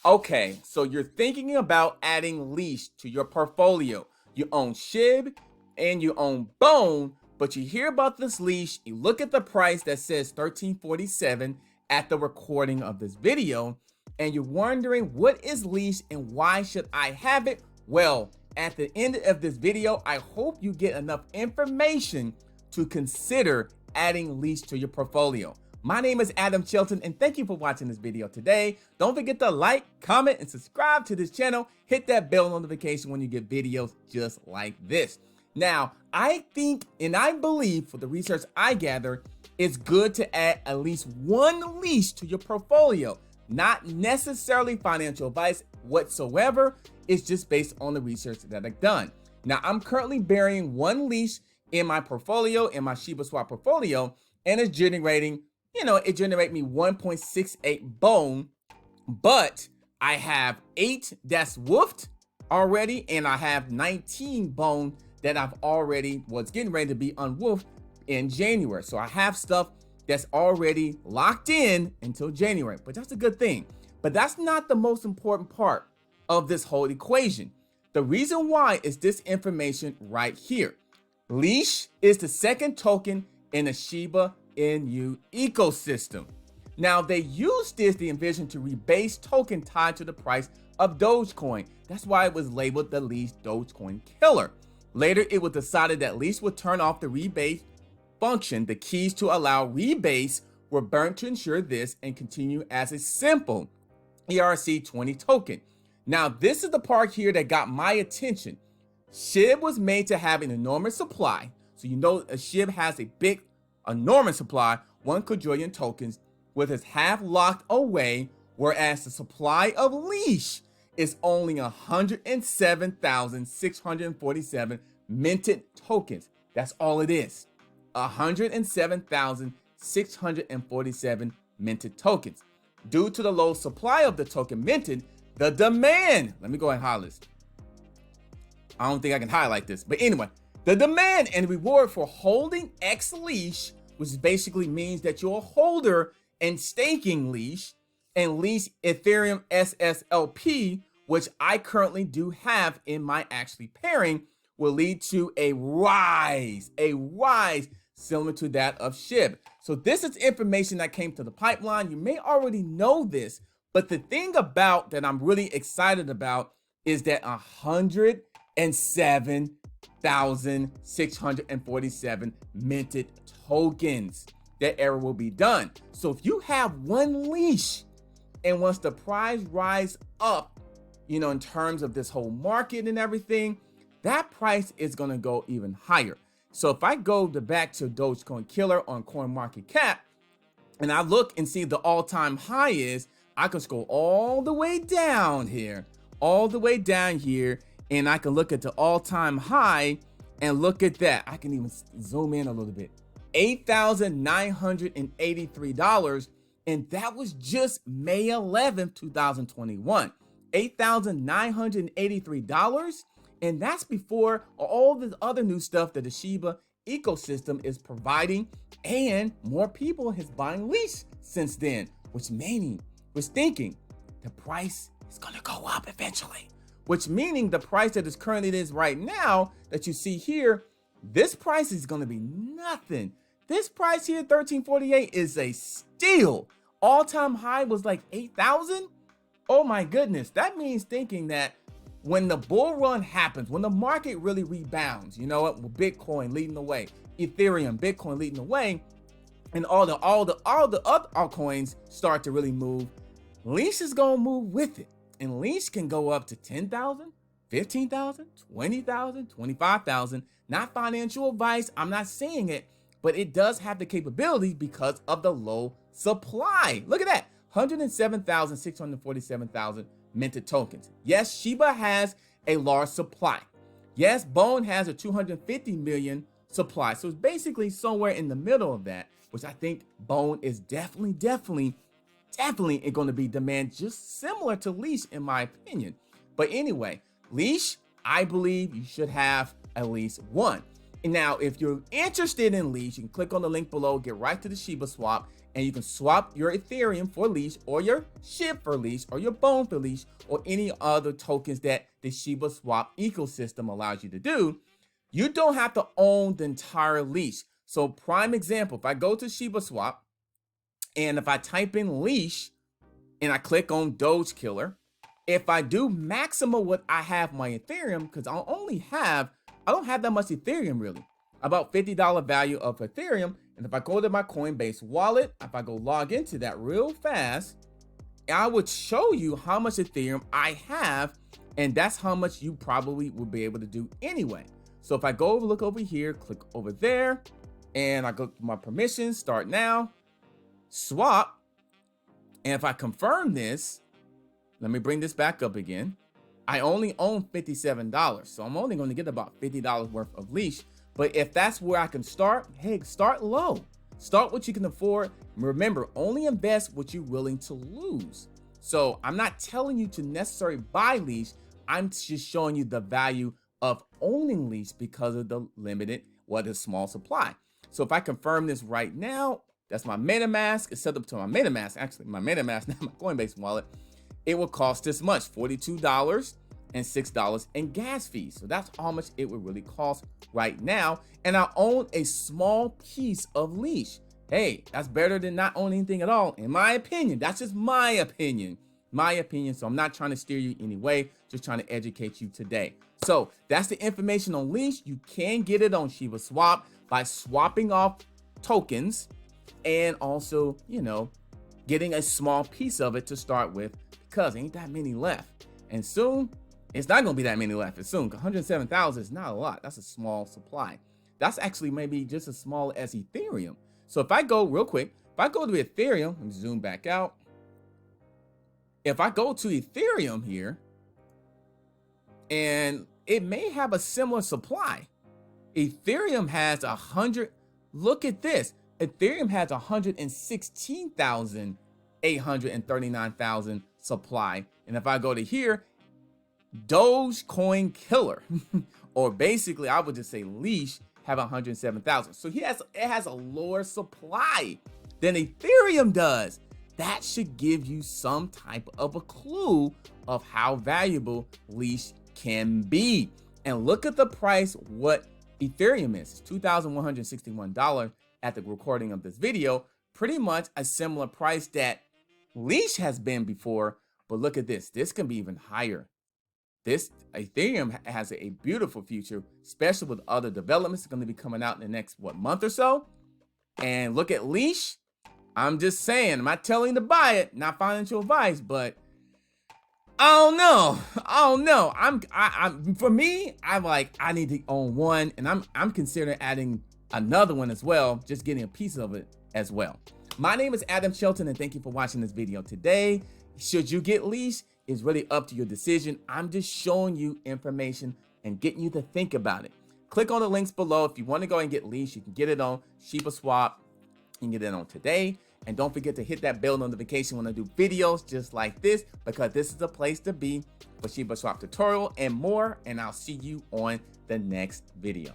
Okay, so you're thinking about adding Leash to your portfolio. You own SHIB and you own Bone, but you hear about this Leash, you look at the price that says $13.47 at the recording of this video, and you're wondering what is Leash and why should I have it? Well, at the end of this video, I hope you get enough information to consider adding Leash to your portfolio. My name is Shelton, and thank you for watching this video today. Don't forget to like, comment, and subscribe to this channel. Hit that bell notification when you get videos just like this. Now, I think and I believe, for the research I gather, it's good to add at least one Leash to your portfolio. Not necessarily financial advice whatsoever. It's just based on the research that I've done. Now, I'm currently burying one Leash in my portfolio, in my Shibaswap portfolio, and it's generating, it generates me 1.68 bone, but I have 8 that's woofed already, and I have 19 bone that I've already was getting ready to be unwoofed in January. So I have stuff that's already locked in until January, but that's a good thing. But that's not the most important part of this whole equation. The reason why is this information right here. Leash is the second token in the Shiba Inu ecosystem. Now, they used the envision to rebase token tied to the price of Dogecoin. That's why it was labeled the Leash Dogecoin killer. Later, it was decided that Leash would turn off the rebase function. The keys to allow rebase were burnt to ensure this and continue as a simple ERC20 token. Now, this is the part here that got my attention. SHIB was made to have an enormous supply. So a SHIB has a big, enormous supply, 1 quadrillion tokens, with its half locked away, whereas the supply of Leash is only 107,647 minted tokens. That's all it is. 107,647 minted tokens. Due to the low supply of the token minted, the demand, let me go ahead and highlight this. I don't think I can highlight this, but anyway, the demand and reward for holding X Leash, which basically means that you're a holder and staking Leash, and Leash Ethereum SSLP, which I currently do have in my actually pairing, will lead to a rise similar to that of SHIB. So this is information that came to the pipeline. You may already know this, but the thing about that I'm really excited about is that 107,647 minted tokens. That error will be done. So if you have one Leash, and once the price rise up, in terms of this whole market and everything, that price is going to go even higher. So if I go back to Dogecoin Killer on CoinMarketCap, and I look and see the all-time high is, I can scroll all the way down here, and I can look at the all-time high and look at that. I can even zoom in a little bit. $8,983, and that was just May 11th, 2021. $8,983, and that's before all the other new stuff that the Shiba ecosystem is providing, and more people has buying Leash since then, which thinking the price is gonna go up eventually, which meaning the price that is currently is right now that you see here, this price is gonna be nothing. This price here, 1348, is a steal. All-time high was like 8,000. Oh my goodness. That means thinking that when the bull run happens, when the market really rebounds, with Bitcoin leading the way, Ethereum, Bitcoin leading the way, and all the other altcoins start to really move, Leash is gonna move with it. And Leash can go up to 10,000, 15,000, 20,000, 25,000. Not financial advice, I'm not saying it, but it does have the capability because of the low supply. Look at that, 107,647,000 minted tokens. Yes, Shiba has a large supply. Yes, Bone has a 250 million supply. So it's basically somewhere in the middle of that, which I think Bone is definitely going to be demand just similar to Leash in my opinion. But anyway, Leash, I believe you should have at least one. And now, if you're interested in Leash, you can click on the link below, get right to the Shibaswap, and you can swap your Ethereum for Leash, or your SHIB for Leash, or your Bone for Leash, or any other tokens that the Shibaswap ecosystem allows you to do. You don't have to own the entire Leash. So prime example, if I go to Shibaswap and if I type in Leash and I click on Doge Killer, if I do maximum what I have my Ethereum, because I don't have that much Ethereum really, about $50 value of Ethereum. And if I go to my Coinbase wallet, if I go log into that real fast, I would show you how much Ethereum I have, and that's how much you probably will be able to do anyway. So if I go look over here, click over there, and I go to my permissions, start now, swap, and if I confirm this, let me bring this back up again. I only own $57, so I'm only going to get about $50 worth of Leash. But if that's where I can start, hey, start low. Start what you can afford. Remember, only invest what you're willing to lose. So I'm not telling you to necessarily buy Leash. I'm just showing you the value of owning Leash because of the limited, the small supply. So if I confirm this right now, that's my MetaMask. It's set up to my MetaMask. Actually, my MetaMask, not my Coinbase wallet. It will cost this much, $42 and $6 in gas fees. So that's how much it would really cost right now. And I own a small piece of Leash. Hey, that's better than not owning anything at all, in my opinion. That's just my opinion. So I'm not trying to steer you any way, just trying to educate you today. So that's the information on Leash. You can get it on Shibaswap by swapping off tokens and also, getting a small piece of it to start with, because ain't that many left. And soon, it's not going to be that many left. It's soon. 107,000 is not a lot. That's a small supply. That's actually maybe just as small as Ethereum. So if I go real quick, if I go to Ethereum, let me zoom back out. If I go to Ethereum here, and it may have a similar supply. Ethereum has 100. Look at this. Ethereum has 116,839,000 supply. And if I go to here, Dogecoin Killer, or basically I would just say Leash, have 107,000. So it has a lower supply than Ethereum does. That should give you some type of a clue of how valuable Leash can be. And look at the price, what Ethereum is. It's $2,161 at the recording of this video. Pretty much a similar price that Leash has been before. But look at this. This can be even higher. This Ethereum has a beautiful future, especially with other developments going to be coming out in the next, month or so. And look at Leash. I'm just saying, I'm not telling you to buy it, not financial advice, but I don't know. For me, I need to own one, and I'm considering adding another one as well, just getting a piece of it as well. My name is Adam Shelton, and thank you for watching this video today. Should you get Leash? It's really up to your decision. I'm just showing you information and getting you to think about it. Click on the links below. If you want to go and get Leash, you can get it on Shibaswap. You can get it on today. And don't forget to hit that bell notification when I do videos just like this, because this is the place to be for Shibaswap tutorial and more. And I'll see you on the next video.